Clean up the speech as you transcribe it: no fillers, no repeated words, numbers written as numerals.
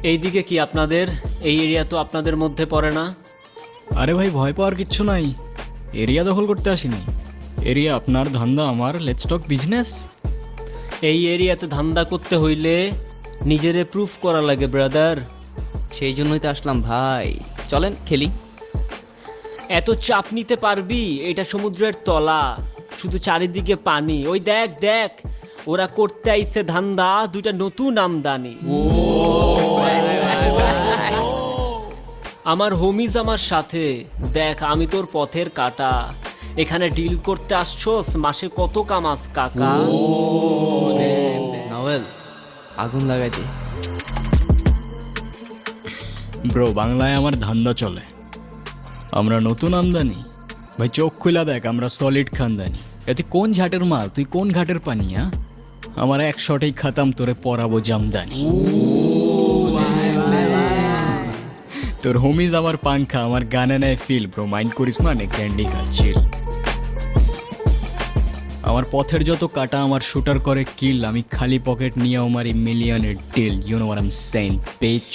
এইদিকে কি আপনাদের? এই এরিয়া তো আপনাদের মধ্যে পড়ে না। আরে ভাই, ভয় পাওয়ার কিচ্ছু নাই। এরিয়া দখল করতে আসিনি। এরিয়া আপনার, ধান্দা আমার। Let's talk business. এই এরিয়াতে ধান্দা করতে হইলে নিজেরে প্রুফ করা লাগে ব্রাদার। সেই জন্যই তো আসলাম ভাই, চলেন খেলি। এত চাপ নিতে পারবি? এটা সমুদ্রের তলা, শুধু চারিদিকে পানি। ওই দেখ দেখ, ওরা করতে আইছে ধান্দা, দুইটা নতুন আমদানি। আমার হোমিজ আমার সাথে। দেখ, আমি তোর পথের কাটা। এখানে ডিল করতে আসছোস, মাসে কত কামাস কাকা? নভেল আগুন লাগাই দে। ব্রো, বাংলায় আমার ধান্দা চলে। আমরা নতুন আমদানি। ভাই চোখ খুলা দেখ, আমরা সলিড খানদানি। এতে কোন ঝাটের মাল, তুই কোন ঘাটের পানি? হ্যাঁ, আমার এক শটেই খাতাম, তোরে পরাবো জামদানি। তোর হোমিজ আমার পাংখা, আমার গানে নেয় ফিল। ব্রো মাইন্ড করিস না, নে ক্যান্ডি খাচ্ছিল। আমার পথের যত কাটা আমার শুটার করে কিল। আমি খালি পকেট নিয়ে আমার মিলিয়নের deal. You know what I am saying, beach.